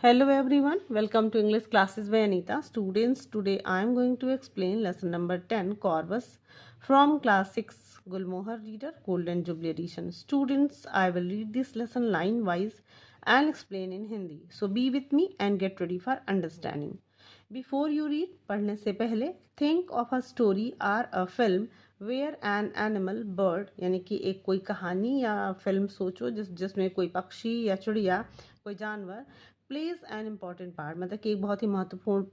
Hello everyone, welcome to English classes by Anita. Students, today I am going to explain lesson number 10 Corvus from class 6 Gulmohar Reader Golden Jubilee Edition. Students, I will read this lesson line wise and explain in Hindi. So be with me and get ready for understanding. Before you read, पढ़ने से पहले think of a story or a film where an animal bird यानी कि एक कोई कहानी या film सोचो जिसमें कोई पक्षी या चिड़िया कोई जानवर प्लेज एन इम्पॉर्टेंट पार्ट मतलब कि एक बहुत ही महत्वपूर्ण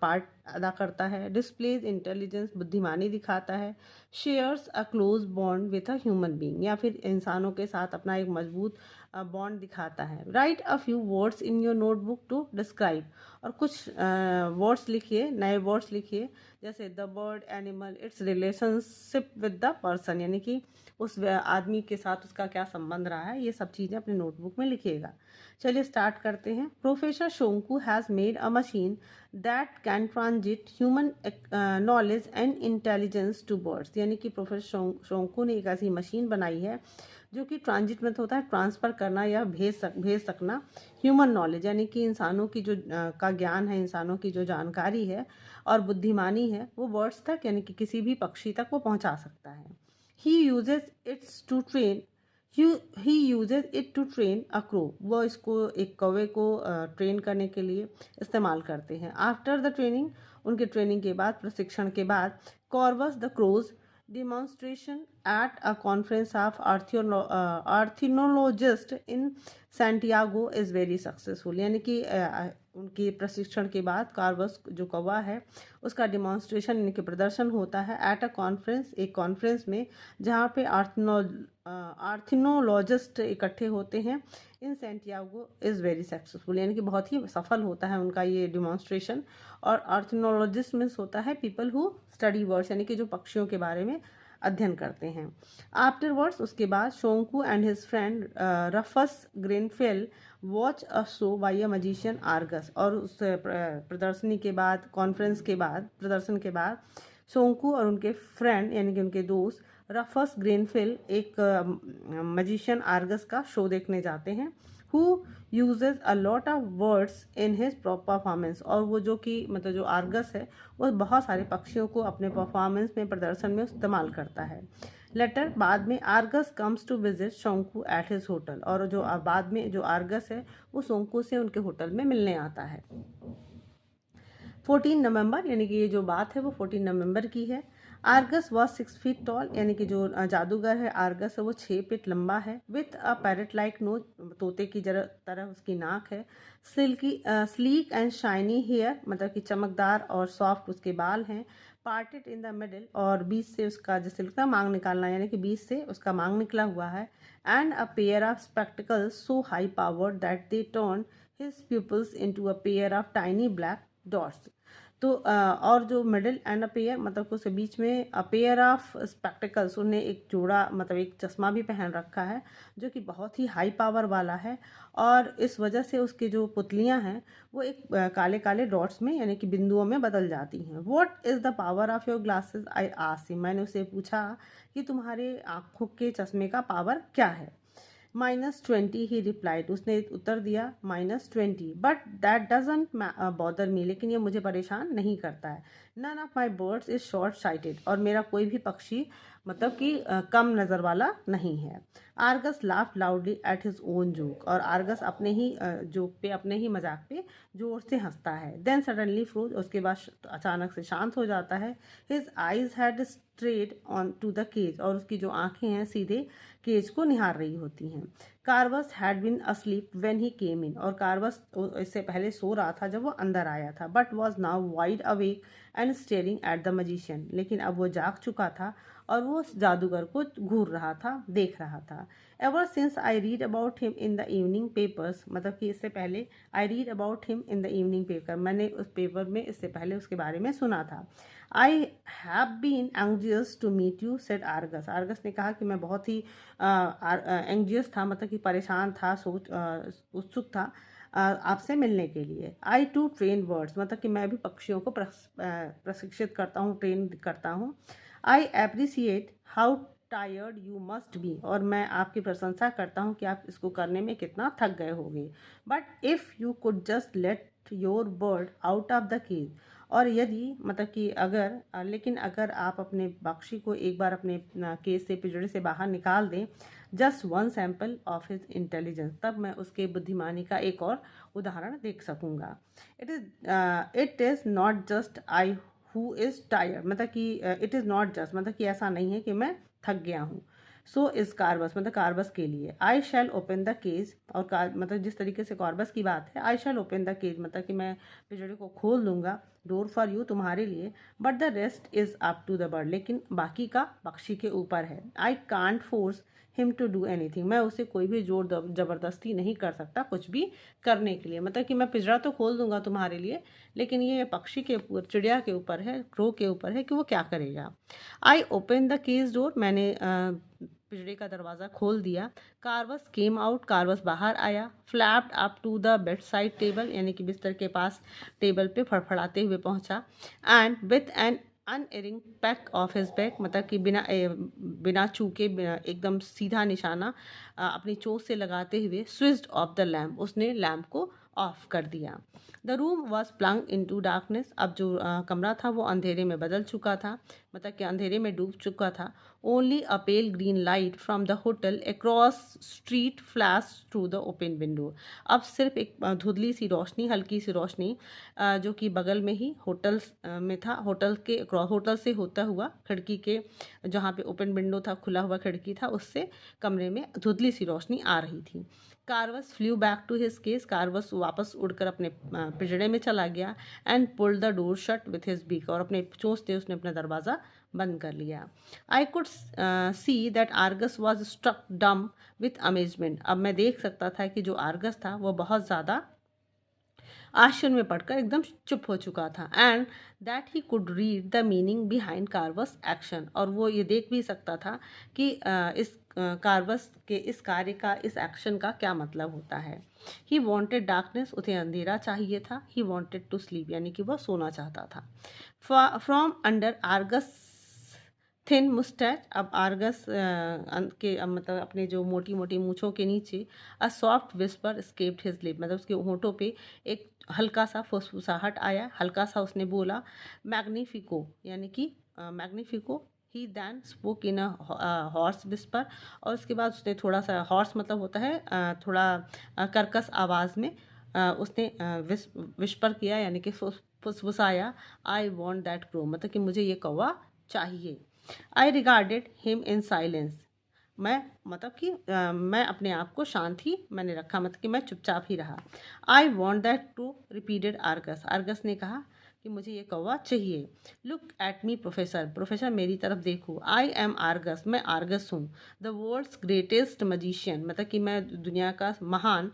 पार्ट अदा करता है. डिस्प्लेज इंटेलिजेंस बुद्धिमानी दिखाता है. Shares a close bond with a human being या फिर इंसानों के साथ अपना एक मजबूत बॉन्ड दिखाता है. Write a few words in your notebook to describe और कुछ वर्ड्स लिखिए, नए वर्ड्स लिखिए जैसे the bird animal its relationship with the person यानी कि उस आदमी के साथ उसका क्या संबंध रहा है, ये सब चीज़ें अपने नोटबुक में लिखिएगा. चलिए स्टार्ट करते हैं. Professor Shonku has made a machine that can transit human knowledge and intelligence to birds यानी कि प्रोफेसर शोंकू ने एक ऐसी मशीन बनाई है जो कि ट्रांजिट में होता है ट्रांसफ़र करना या भेज सकना ह्यूमन नॉलेज यानी कि इंसानों की जो का ज्ञान है, इंसानों की जो जानकारी है और बुद्धिमानी है वो बर्ड्स तक यानी कि किसी भी पक्षी तक वो पहुंचा सकता है. He uses its to train he uses it to train a crow वो इसको एक कौवे को ट्रेन करने के लिए इस्तेमाल करते हैं. आफ्टर द ट्रेनिंग उनके ट्रेनिंग के बाद प्रशिक्षण के बाद Corvus the crows demonstration at a conference of ornithologists in Santiago is very successful यानी कि उनकी प्रशिक्षण के बाद कार्वस जो कौवा है उसका डिमॉन्स्ट्रेशन यानी कि प्रदर्शन होता है एट अ कॉन्फ्रेंस एक कॉन्फ्रेंस में जहाँ पे आर्थिनोलॉजिस्ट इकट्ठे होते हैं. इन सेंटियागो इज़ वेरी सक्सेसफुल यानी कि बहुत ही सफल होता है उनका ये डिमॉन्स्ट्रेशन. और आर्थिनोलॉजिस्ट मीन्स होता है पीपल हु स्टडी बर्ड्स यानी कि जो पक्षियों के बारे में अध्ययन करते हैं. आफ्टरवर्ड्स उसके बाद Shonku and his friend Rufus Grenfell watch a show by a magician Argus और उस प्रदर्शनी के बाद कॉन्फ्रेंस के बाद प्रदर्शन के बाद शोंकू और उनके फ्रेंड यानी कि उनके दोस्त रफस ग्रेनफेल एक मजिशियन आर्गस का शो देखने जाते हैं. Who usage a lot of words in his performance और वो जो कि मतलब जो आर्गस है वो बहुत सारे पक्षियों को अपने परफॉर्मेंस में प्रदर्शन में इस्तेमाल करता है. लेटर बाद में Argus comes to visit Shonku at his hotel और जो बाद में जो आर्गस है वो शोंकू से उनके होटल में मिलने आता है. 14 नवंबर यानी कि ये जो बात है वो 14 नवंबर की है. आर्गस वॉज 6 फीट टॉल यानी कि जो जादूगर है आर्गस है वो 6 फीट लंबा है. With a parrot like nose तोते की तरह उसकी नाक है. Silky sleek and shiny hair मतलब कि चमकदार और सॉफ्ट उसके बाल हैं. पार्टेड इन द मिडिल और बीच से उसका जैसे लगता है मांग निकालना यानी कि बीच से उसका मांग निकला हुआ है. And a pair of spectacles so high powered that they turn his people's into a pair of tiny black dots. तो और जो मिडिल एंड अ पेयर मतलब उसके बीच में अ पेयर ऑफ स्पेक्टिकल्स उन्हें एक जोड़ा मतलब एक चश्मा भी पहन रखा है जो कि बहुत ही हाई पावर वाला है. और इस वजह से उसकी जो पुतलियां हैं वो एक काले काले डॉट्स में यानी कि बिंदुओं में बदल जाती हैं. What is the power of your glasses I asked him मैंने उसे पूछा कि तुम्हारे आँखों के चश्मे का पावर क्या है. -20 ही रिप्लाइड उसने उत्तर दिया -20 but that doesn't bother me लेकिन ये मुझे परेशान नहीं करता है. None of my birds is short sighted और मेरा कोई भी पक्षी मतलब कि कम नज़र वाला नहीं है. Argus laughed loudly at his own joke और आर्गस अपने ही जोक पे अपने ही मजाक पे जोर से हंसता है. देन सडनली फ्रोज उसके बाद अचानक से शांत हो जाता है. His eyes had strayed on to the cage और उसकी जो आंखें हैं सीधे केज को निहार रही होती हैं. Corvus had been asleep when he came in और कार्वस इससे पहले सो रहा था जब वो अंदर आया था. But was now wide awake and staring at the magician लेकिन अब वो जाग चुका था और वो उस जादूगर को घूर रहा था देख रहा था. Ever since I read about him in the evening papers मतलब कि इससे पहले I read about him in the evening paper मैंने उस पेपर में इससे पहले उसके बारे में सुना था. I have been anxious to meet you said Argus. Argus ने कहा कि मैं बहुत ही एंग्जियस था मतलब कि परेशान था उत्सुक था आपसे मिलने के लिए. आई टू ट्रेन बर्ड्स मतलब कि मैं भी पक्षियों को प्रशिक्षित करता हूँ ट्रेन करता हूँ. आई appreciate how tired you must be, और मैं आपकी प्रशंसा करता हूँ कि आप इसको करने में कितना थक गए होंगे। But if you could just let your bird out of the cage, और यदि मतलब कि अगर लेकिन अगर आप अपने पक्षी को एक बार अपने केज से, पिंजरे से बाहर निकाल दें, just one sample of his intelligence, तब मैं उसके बुद्धिमानी का एक और उदाहरण देख सकूँगा। It is not just I who is tired, मतलब कि इट इज़ नॉट जस्ट, मतलब कि ऐसा नहीं है कि मैं थक गया हूँ। सो इज़ कार्बस, मतलब कार्बस के लिए आई शैल ओपन द केज, और मतलब जिस तरीके से कार्बस की बात है, आई शैल ओपन द केज मतलब कि मैं पिंजरे को खोल दूंगा, डोर फॉर यू, तुम्हारे लिए, but the rest is up to the bird, लेकिन बाकी का पक्षी के ऊपर है। I can't force him to do anything, मैं उसे कोई भी जोर ज़बरदस्ती नहीं कर सकता कुछ भी करने के लिए, मतलब कि मैं पिंजरा तो खोल दूंगा तुम्हारे लिए, लेकिन ये पक्षी के ऊपर, चिड़िया के ऊपर है, क्रो के ऊपर है कि वो क्या करेगा। I open the cage door, मैंने पिंजरे का दरवाज़ा खोल दिया। कार्वस केम आउट, कार्वस बाहर आया। Flapped up to the bed side table, यानी कि बिस्तर के पास टेबल पे फड़फड़ाते हुए पहुंचा। And with an unerring pack of his back, मतलब कि बिना चूके, एकदम सीधा निशाना अपनी चोंच से लगाते हुए, स्विच्ड ऑफ द लैम्प, उसने लैम्प को ऑफ कर दिया। The room was plunge into darkness, अब जो कमरा था वो अंधेरे में बदल चुका था, मतलब कि अंधेरे में डूब चुका था। Only a pale green light from the hotel across street flash through the open window, अब सिर्फ एक धुंधली सी रोशनी, हल्की सी रोशनी जो कि बगल में ही होटल में था, होटल से होता हुआ खिड़की के, जहाँ पे ओपन विंडो था, खुला हुआ खिड़की था, उससे कमरे में धुंधली सी रोशनी आ रही थी। Corvus flew back to his case, Corvus वापस उड़कर अपने पिंजरे में चला गया। And pulled the door shut with his beak, और अपने चोंच से उसने अपना दरवाज़ा बंद कर लिया। I could see that Argus was struck dumb with amazement, अब मैं देख सकता था कि जो आर्गस था वो बहुत ज़्यादा आश्चर्य में पड़कर एकदम चुप हो चुका था। And that he could read the meaning behind Corvus action, और वो ये देख भी सकता था कि इस कार्वस के इस कार्य का, इस एक्शन का क्या मतलब होता है। ही वॉन्टेड डार्कनेस, उसे अंधेरा चाहिए था। ही वॉन्टेड टू स्लीप, यानी कि वह सोना चाहता था। From under Argus thin moustache, अब आर्गस के मतलब अपने जो मोटी मोटी मूँछों के नीचे, a soft whisper escaped his lip, मतलब उसके होंठों पे एक हल्का सा फुसफुसाहट आया, हल्का सा उसने बोला मैग्निफिको, यानी कि magnifico. He then spoke in a hoarse whisper, और उसके बाद उसने थोड़ा सा, हॉर्स मतलब होता है थोड़ा कर्कश आवाज़ में उसने विस्पर किया, यानी कि फुसफुसाया, आई वॉन्ट दैट क्रो, मतलब कि मुझे ये कौवा चाहिए। आई रिगार्डेड हिम इन साइलेंस, मैं मतलब कि मैं अपने आप को शांत ही मैंने रखा, मतलब कि मैं चुपचाप ही रहा। I want that too, repeated Argus, Argus ने कहा कि मुझे ये कौवा चाहिए। Look at me professor, professor मेरी तरफ देखो। आई एम आर्गस, मैं आर्गस हूँ। द वर्ल्ड्स ग्रेटेस्ट मजिशियन, मतलब कि मैं दुनिया का महान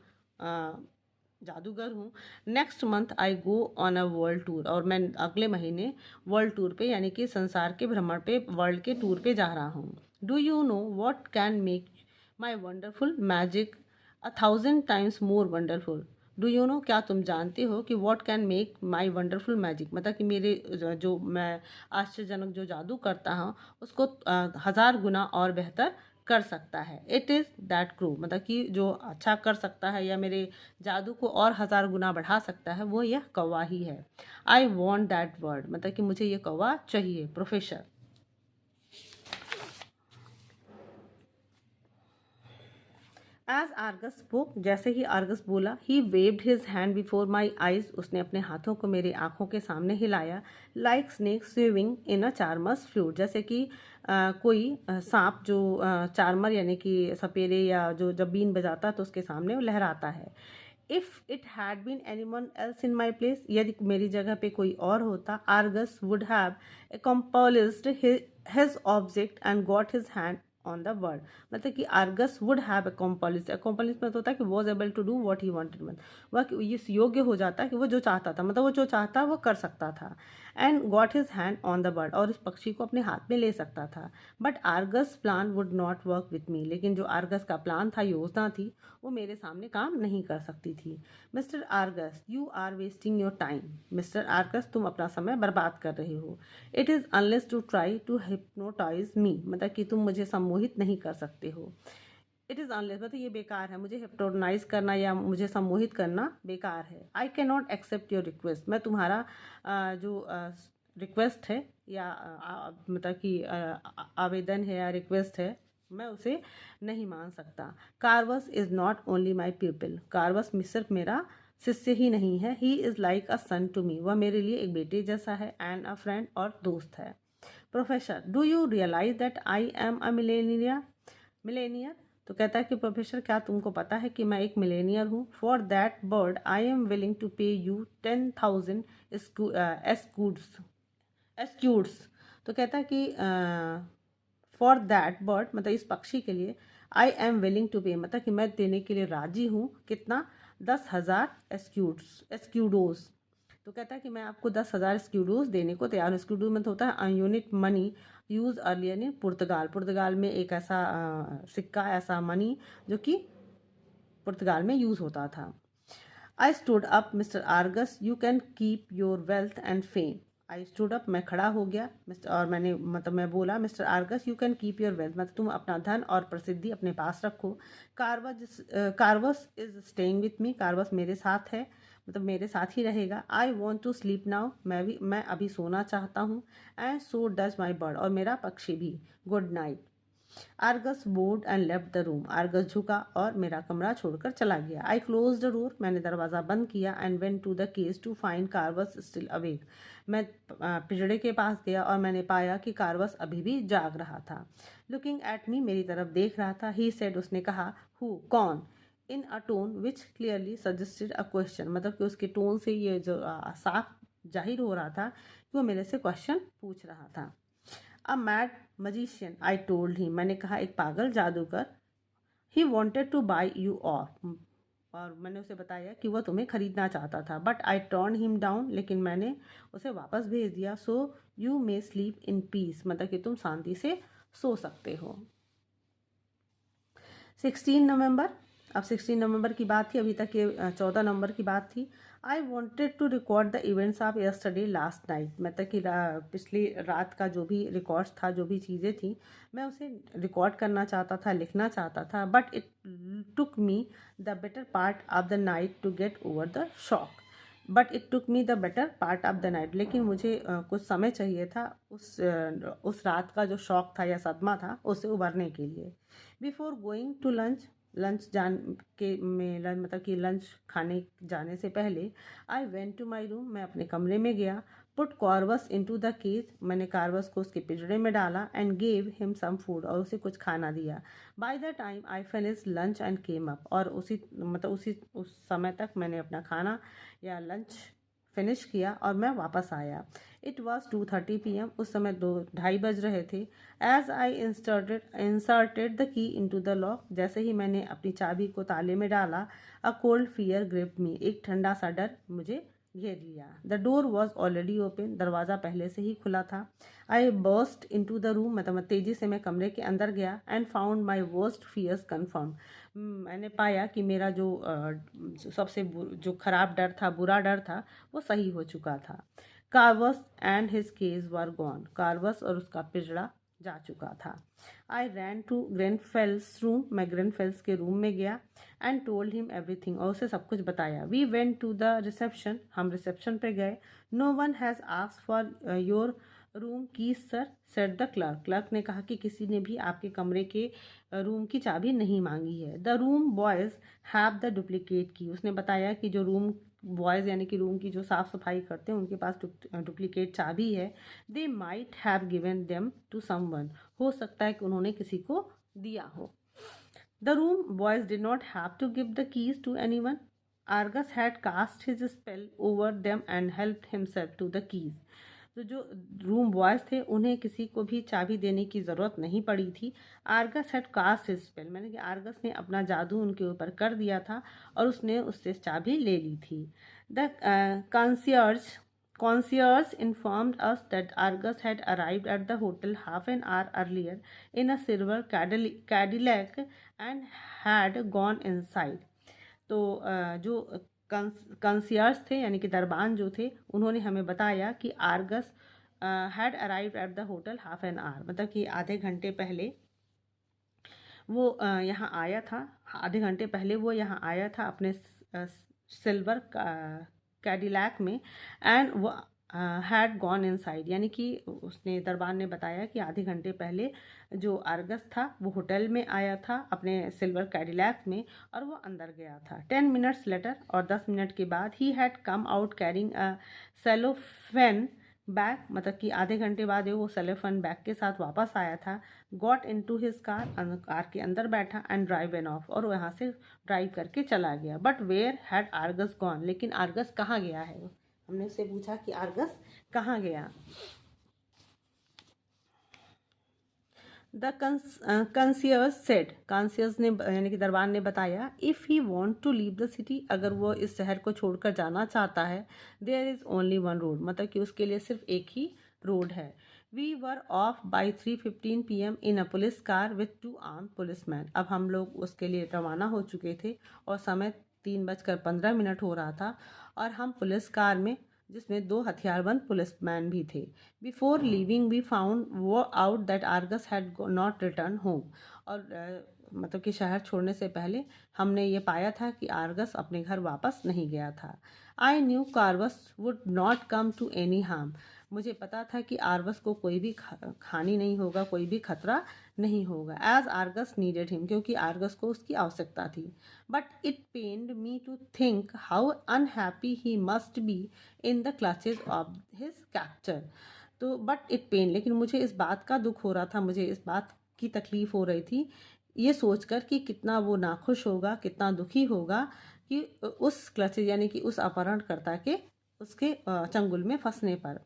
जादूगर हूँ। Next month I go on a world tour, और मैं अगले महीने वर्ल्ड टूर पे, यानी कि संसार के भ्रमण पे, वर्ल्ड के टूर पे जा रहा हूँ। Do you know what can make my wonderful magic 1,000 times more wonderful. Do you know, क्या तुम जानते हो कि what can make my wonderful magic, मतलब कि मेरे जो मैं आश्चर्यजनक जो जादू करता हूँ उसको 1000 गुना और बेहतर कर सकता है। इट इज़ दैट क्रू, मतलब कि जो अच्छा कर सकता है या मेरे जादू को और 1000 गुना बढ़ा सकता है, वो यह कौवा ही है। आई वॉन्ट दैट वर्ड, मतलब कि मुझे ये कौवा चाहिए प्रोफेसर। एज आर्गस स्पोक, जैसे ही आर्गस बोला, he waved his hand before my eyes, उसने अपने हाथों को मेरी आंखों के सामने हिलाया। Like snake swimming in a charmer's flute, जैसे कि कोई सांप जो चार्मर यानी कि सपेरे या जो जब बीन बजाता है तो उसके सामने वो लहराता है। If it had been anyone else in my place, यदि मेरी जगह पे कोई और होता, Argus would have accomplished his object and got his hand on the word, मतलब कि आर्गस वुड हैव अकॉम्पलिश होता है कि was able to do what he wanted, मतलब वह इस योग्य हो जाता है कि वो जो चाहता था, मतलब वो जो चाहता वो कर सकता था। And got his hand on the bird, और इस पक्षी को अपने हाथ में ले सकता था। But Argus plan would not work with me, लेकिन जो आर्गस का प्लान था, योजना थी, वो मेरे सामने काम नहीं कर सकती थी। Mister Argus, you are wasting your time, mister Argus तुम अपना समय बर्बाद कर रहे हो। It is unless to try to hypnotise me, मतलब कि तुम मुझे सम्मोहित नहीं कर सकते हो। इट इज़ अनलेस, मतलब ये बेकार है, मुझे हिप्नोटाइज करना या मुझे सम्मोहित करना बेकार है। I can not accept your request, मैं तुम्हारा जो रिक्वेस्ट है या मतलब कि आवेदन है या रिक्वेस्ट है, मैं उसे नहीं मान सकता। Corvus is not only my people, Corvus सिर्फ मेरा शिष्य ही नहीं है, he is like a son to me, वह मेरे लिए एक बेटे जैसा है, एंड अ फ्रेंड और दोस्त है। Professor, do you realize that I am a millionaire? तो कहता है कि प्रोफेसर, क्या तुमको पता है कि मैं एक मिलेनियर हूँ? For that bird I am willing to pay you 10,000 escudos. तो कहता है कि फॉर दैट बर्ड, मतलब इस पक्षी के लिए, आई एम विलिंग टू पे, मतलब कि मैं देने के लिए राजी हूँ, कितना? 10,000 एस्क्यूडोस। तो कहता है कि मैं आपको 10,000 स्क्यूडोज देने को तैयार हूँ। स्क्यूडो मतलब होता है unit money use earlier in Portugal. पुर्तगाल में एक ऐसा सिक्का, ऐसा मनी जो कि पुर्तगाल में यूज होता था। I stood up mister Argus, you can keep your wealth and fame. I stood up, मैं खड़ा हो गया, मिस्टर, और मैंने मतलब मैं बोला, mister Argus you can keep your wealth, मतलब तुम अपना धन और प्रसिद्धि अपने पास रखो। Corvus is staying with me, Corvus मेरे साथ है, मतलब मेरे साथ ही रहेगा। I want to sleep now, मैं अभी सोना चाहता हूँ। And so does my bird, और मेरा पक्षी भी। Good night. Argus bowed and left the room, Argus झुका और मेरा कमरा छोड़कर चला गया। आई क्लोज द डोर, मैंने दरवाज़ा बंद किया। And went to the cage to find Corvus still awake, मैं पिंजड़े के पास गया और मैंने पाया कि कार्वस अभी भी जाग रहा था। लुकिंग एट मी, मेरी तरफ देख रहा था। ही सेड, उसने कहा, हु, कौन? In a tone which clearly suggested a question, मतलब कि उसके टोन से ये जो साफ जाहिर हो रहा था कि वो मेरे से क्वेश्चन पूछ रहा था। A mad magician, I told him, मैंने कहा एक पागल जादूगर। He wanted two by you of, और मैंने उसे बताया कि वह तुम्हें खरीदना चाहता था। But I turn him down, लेकिन मैंने उसे वापस भेज दिया। So you may sleep in peace, मतलब कि तुम शांति से सो सकते हो। 16 नवंबर, अब 16 नवंबर की बात थी, अभी तक ये 14 नवंबर की बात थी। I wanted to record the events of yesterday last night, मतलब कि पिछली रात का जो भी रिकॉर्ड्स था, जो भी चीज़ें थी, मैं उसे रिकॉर्ड करना चाहता था, लिखना चाहता था। But it took me the better part of the night to get over the shock, लेकिन मुझे कुछ समय चाहिए था उस रात का जो शॉक था या सदमा था, उससे उबरने के लिए। बिफोर गोइंग टू लंच जान के में मतलब कि लंच खाने जाने से पहले, I went to my room, मैं अपने कमरे में गया। Put Corvus into the cage, मैंने कार्वस को उसके पिंजरे में डाला। And gave him some food, और उसे कुछ खाना दिया। By the time I finish lunch and came up, और उस समय तक मैंने अपना खाना या लंच फिनिश किया और मैं वापस आया। इट वॉज 2:30 PM, उस समय 2:30 बज रहे थे। As I inserted the key in to the lock, जैसे ही मैंने अपनी चाबी को ताले में डाला, a cold fear gripped me, एक ठंडा सा डर मुझे घेर लिया। The door was already open, दरवाज़ा पहले से ही खुला था। I burst in to the room, मतलब तेज़ी से मैं कमरे के अंदर गया। And found my worst fears confirm, मैंने पाया कि मेरा जो सबसे जो खराब डर था, बुरा डर था, वो सही हो चुका था। Corvus and his cage were gone, कार्वस और उसका पिंजड़ा जा चुका था। आई रैन टू ग्रेनफेल्स रूम, मैं ग्रेनफेल्स के रूम में गया। एंड टोल्ड हिम एवरीथिंग, और उसे सब कुछ बताया। We went to the reception, हम रिसेप्शन पे गए। No one has asked for your room key sir, said the clerk, clerk ने कहा कि किसी ने भी आपके कमरे के रूम की चाबी नहीं मांगी है। The room boys have the duplicate की, उसने बताया कि जो रूम बॉयज़ यानी कि रूम की जो साफ़ सफाई करते हैं, उनके पास डुप्लीकेट चाबी है। They might have given them to someone, हो सकता है कि उन्होंने किसी को दिया हो। The room boys did not have to give the keys to anyone, Argus had cast his spell over them and helped himself to the keys. तो जो रूम बॉयज़ थे, उन्हें किसी को भी चाबी देने की ज़रूरत नहीं पड़ी थी। Argus had cast his spell, मैंने कि आर्गस ने अपना जादू उनके ऊपर कर दिया था और उसने उससे चाबी ले ली थी। The concierge informed us that Argus had arrived at the hotel half an hour earlier in a silver Cadillac and had gone inside. तो जो कंसियर्स थे यानी कि दरबान जो थे, उन्होंने हमें बताया कि Argus had arrived at the hotel half an hour, मतलब कि आधे घंटे पहले वो यहाँ आया था, आधे घंटे पहले वो यहाँ आया था अपने सिल्वर कैडिलैक में, एंड वो हैड गॉन इनसाइड, यानी कि उसने दरबार ने बताया कि आधे घंटे पहले जो आर्गस था वो होटल में आया था अपने सिल्वर कैडिलैक में और वो अंदर गया था। 10 मिनट्स लेटर, और 10 मिनट के बाद he had come out carrying a cellophane bag, मतलब कि आधे घंटे बाद वो सेलोफेन बैग के साथ वापस आया था। Got into his car, car के अंदर बैठा, एंड ड्राइव एन ऑफ, और वहाँ से ड्राइव करके चला गया। But where had Argus gone, लेकिन आर्गस कहाँ गया है? हमने उससे पूछा कि आर्गस कहाँ गया। द कंसियर्स सेड, कंसियर्स ने यानी कि दरबार ने बताया, if he want to leave the city, अगर वो इस शहर को छोड़कर जाना चाहता है, there is only one road, मतलब कि उसके लिए सिर्फ एक ही रोड है। We were off by 3:15 PM in a police car with 2 armed policeman, अब हम लोग उसके लिए रवाना हो चुके थे और समय 3:15 हो रहा था और हम पुलिस कार में, जिसमें 2 हथियारबंद पुलिसमैन भी थे। बिफोर लीविंग वी फाउंड वो out that Argus had not return home, और मतलब कि शहर छोड़ने से पहले हमने ये पाया था कि आर्गस अपने घर वापस नहीं गया था। I knew Corvus would not come to any harm, मुझे पता था कि आर्गस को कोई भी हानि नहीं होगा, कोई भी खतरा नहीं होगा। एज आर्गस नीडेड हिम, क्योंकि आर्गस को उसकी आवश्यकता थी। But it pained me to think how unhappy he must be in the clutches of his capture, तो बट इट पेन, लेकिन मुझे इस बात का दुख हो रहा था, मुझे इस बात की तकलीफ़ हो रही थी ये सोचकर कि कितना वो नाखुश होगा, कितना दुखी होगा कि उस क्लचेज यानी कि उस अपहरणकर्ता के उसके चंगुल में फंसने पर।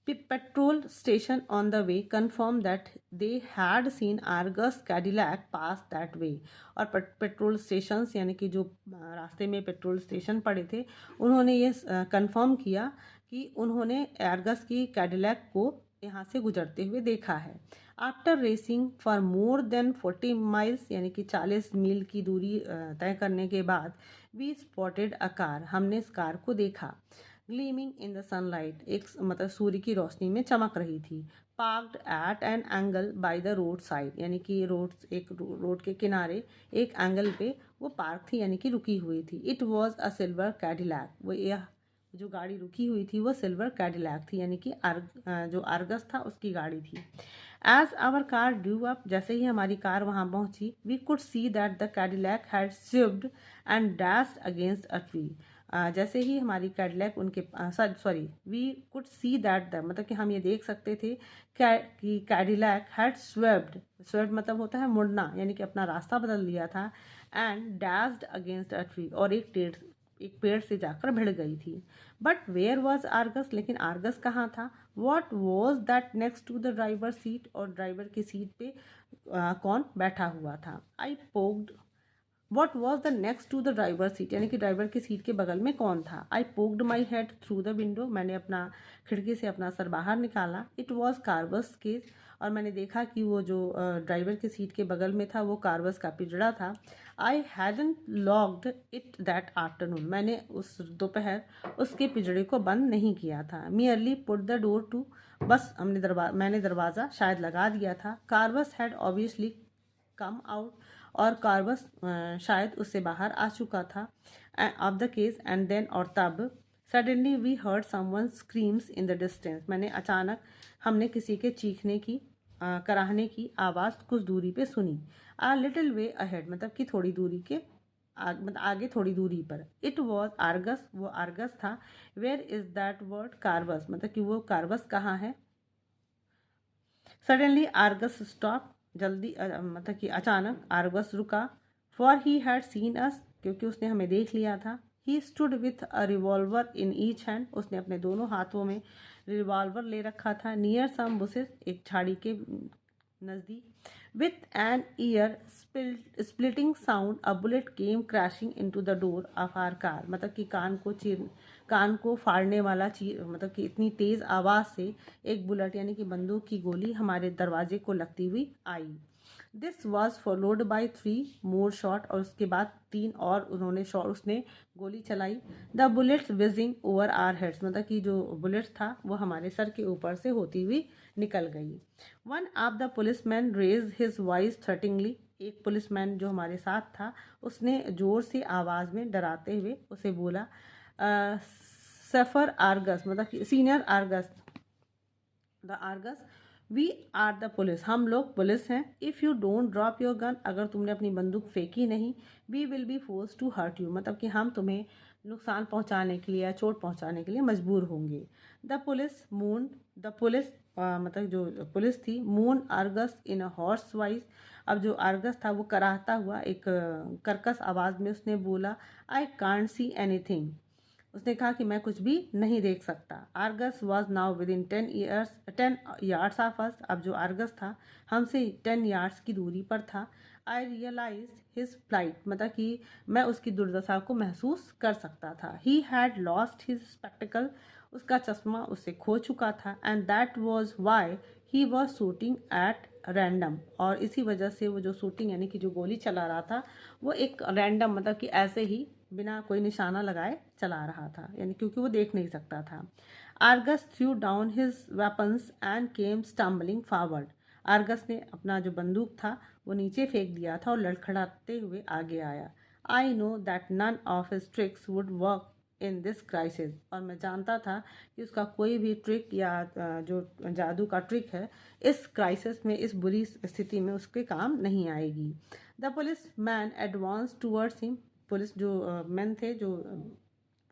Petrol station on the way confirm that they had seen Argus Cadillac pass that way, और पेट्रोल स्टेशन यानी कि जो रास्ते में पेट्रोल स्टेशन पड़े थे उन्होंने ये कन्फर्म किया कि उन्होंने आर्गस की कैडिलैक को यहाँ से गुजरते हुए देखा है। After racing for more than 40 miles, यानी कि 40 मील की दूरी तय करने के बाद, वी स्पॉटेड अ कार, हमने इस कार को देखा। ग्लीमिंग इन द सनलाइट, एक मतलब सूर्य की रोशनी में चमक रही थी। Parked at an angle by the road side, यानी कि रोड के किनारे एक एंगल पे वो पार्क थी, यानी कि रुकी हुई थी। It was a silver Cadillac, वो यह जो गाड़ी रुकी हुई थी वो सिल्वर कैडिलैक थी, यानी कि जो आर्गस था उसकी गाड़ी थी। As our car drew up, जैसे ही हमारी कार वहाँ पहुँची, we could see that the Cadillac had swift and dashed against a tree, जैसे ही हमारी कैडिलैक उनके we could see that the, मतलब कि हम ये देख सकते थे कि कैडिलैक हैड स्वेप्ड मतलब होता है मुड़ना, यानी कि अपना रास्ता बदल लिया था। And dashed against a tree, और एक पेड़ से जाकर भिड़ गई थी। बट वेयर वॉज आर्गस, लेकिन आर्गस कहाँ था? What was that next to the driver seat, और ड्राइवर की सीट पे कौन बैठा हुआ था? I poked, what was the next to the driver seat, यानी कि ड्राइवर की सीट के बगल में कौन था? I poked my head through the window, मैंने अपना खिड़की से अपना सर बाहर निकाला। इट वॉज कार्वस केज, और मैंने देखा कि वो जो ड्राइवर की सीट के बगल में था वो कार्वस का पिंजड़ा था। I hadn't locked it that afternoon, मैंने उस दोपहर उसके पिंजड़े को बंद नहीं किया था। Merely put the door to, बस मैंने दरवाज़ा शायद लगा दिया था। Corvus had obviously come out, और कार्वस शायद उससे बाहर आ चुका था off the case. And then, और तब, suddenly we heard someone screams in the distance, मैंने अचानक हमने किसी के चीखने की कराहने की आवाज़ कुछ दूरी पे सुनी। आ लिटिल वे अहेड, मतलब कि थोड़ी दूरी के मतलब आगे थोड़ी दूरी पर। इट वॉज आर्गस, वो आर्गस था। वेयर इज दैट वर्ड कार्वस, मतलब कि वो कार्वस कहाँ है? सडनली आर्गस स्टॉप, जल्दी मतलब कि अचानक आर्गस रुका। फॉर ही हैड सीन अस, क्योंकि उसने हमें देख लिया था। He stood with a revolver in each hand, उसने अपने दोनों हाथों में रिवॉल्वर ले रखा था। नियर सम बुसेस, एक झाड़ी के नज़दीक। With an ear splitting sound a bullet came crashing into the door of our car, मतलब कि कान को फाड़ने वाला मतलब कि इतनी तेज़ आवाज़ से एक बुलेट यानी कि बंदूक की गोली हमारे दरवाजे को लगती हुई आई। This was followed by 3 more shot, और उसके बाद 3 और उसने गोली चलाई। The bullets whizzing over our heads, मतलब कि जो बुलेट था वो हमारे सर के ऊपर से होती हुई निकल गई। One of the policeman raise his voice threateningly, एक पुलिसमैन जो हमारे साथ था उसने ज़ोर से आवाज़ में डराते हुए उसे बोला, सफ़र आर्गस, मतलब कि senior Argus, the Argus, we are the police, हम लोग पुलिस हैं। If you don't drop your gun, अगर तुमने अपनी बंदूक फेंकी नहीं, we will be force to hurt you, मतलब कि हम तुम्हें नुकसान पहुंचाने के लिए या चोट पहुंचाने के लिए मजबूर होंगे। The police moon, the police मतलब जो पुलिस थी, moon Argus in a horse voice, अब जो आर्गस था वो कराहता हुआ एक कर्कश आवाज़ में उसने बोला, आई कांट सी एनीथिंग, उसने कहा कि मैं कुछ भी नहीं देख सकता। Argus was now with in 10 yards of us, अब जो आर्गस था हमसे 10 यार्ड्स की दूरी पर था। आई रियलाइज हिज फ्लाइट, मतलब कि मैं उसकी दुर्दशा को महसूस कर सकता था। He had lost his spectacled, उसका चश्मा उससे खो चुका था। And that was why he was shooting at random, और इसी वजह से वो जो शूटिंग यानी कि जो गोली चला रहा था वो एक रैंडम, मतलब कि ऐसे ही बिना कोई निशाना लगाए चला रहा था, यानी क्योंकि वो देख नहीं सकता था। Argus through down his weapons and came stumbling forward, Argus ने अपना जो बंदूक था वो नीचे फेंक दिया था और लड़खड़ाते हुए आगे आया। I know that none of his tricks would work in this crisis, और मैं जानता था कि उसका कोई भी ट्रिक या जो जादू का ट्रिक है इस क्राइसिस में, इस बुरी स्थिति में उसके काम नहीं आएगी। The police man advance towards him, police जो मैन थे, जो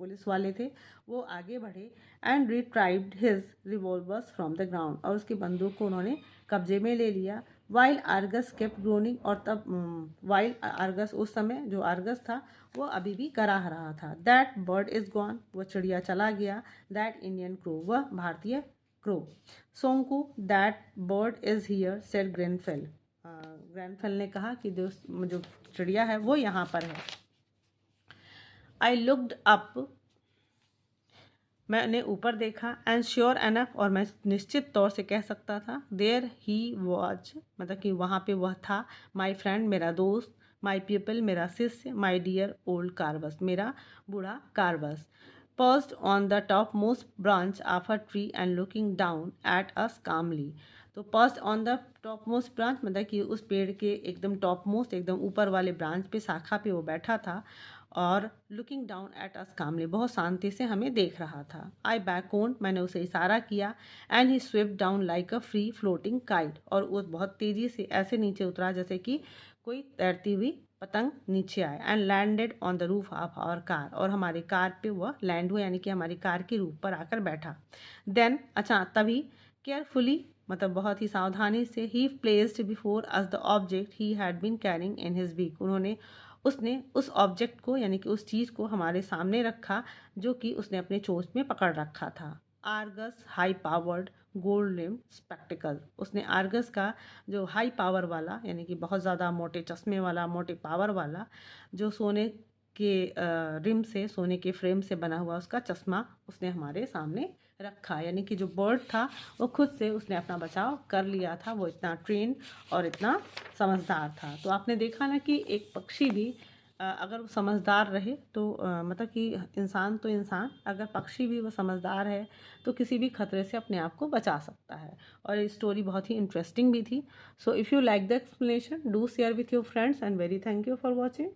पुलिस वाले थे, वो आगे बढ़े। And retrieved his revolvers from the ground, और उसकी बंदूक को उन्होंने कब्जे में ले लिया। वाइल आर्गस केप्ट ग्रोनिंग, और तब वाइल आर्गस, उस समय जो आर्गस था वो अभी भी कराह रहा था। दैट बर्ड इज गॉन, वो चिड़िया चला गया। दैट इंडियन क्रो, वह भारतीय crow. Shonku, that bird is here, said Grenfell, Grenfell ने कहा कि जो चिड़िया है वो यहाँ पर है। आई लुक्ड अप, मैंने ऊपर देखा। एंड श्योर एनफ, और मैं निश्चित तौर से कह सकता था, देयर ही वॉज, मतलब कि वहाँ पे वह था। माई फ्रेंड, मेरा दोस्त। माई पीपल, मेरा शिष्य। माई डियर ओल्ड कार्बस, मेरा बूढ़ा Corvus. Perched on the top most branch of a tree and looking down at us calmly, तो perched on the top most branch, मतलब कि उस पेड़ के एकदम टॉप मोस्ट, एकदम ऊपर वाले ब्रांच पे, शाखा पे वो बैठा था और लुकिंग डाउन एट अस कामली, बहुत शांति से हमें देख रहा था। आई बैकोन, मैंने उसे इशारा किया। And he Swift down like a free floating kite, और वो बहुत तेज़ी से ऐसे नीचे उतरा जैसे कि कोई तैरती हुई पतंग नीचे आए। And landed on the roof of our car, और हमारी कार पे वह लैंड हुआ, यानी कि हमारी कार की रूफ पर आकर बैठा। देन, अच्छा तभी, केयरफुली, मतलब बहुत ही सावधानी से, he placed before us the object he had been carrying in his beak, उसने उस ऑब्जेक्ट को, यानी कि उस चीज़ को हमारे सामने रखा जो कि उसने अपने चोंच में पकड़ रखा था। Argus high powered gold rim spectacle, उसने आर्गस का जो हाई पावर वाला, यानी कि बहुत ज़्यादा मोटे चश्मे वाला, मोटे पावर वाला, जो सोने के रिम से, सोने के फ्रेम से बना हुआ उसका चश्मा उसने हमारे सामने रखा। यानी कि जो बर्ड था वो खुद से उसने अपना बचाव कर लिया था, वो इतना ट्रेन और इतना समझदार था। तो आपने देखा ना कि एक पक्षी भी अगर वो समझदार रहे तो मतलब कि इंसान तो इंसान, अगर पक्षी भी वो समझदार है तो किसी भी खतरे से अपने आप को बचा सकता है। और ये स्टोरी बहुत ही इंटरेस्टिंग भी थी। So if you like the explanation, do share with your friends and very thank you for watching.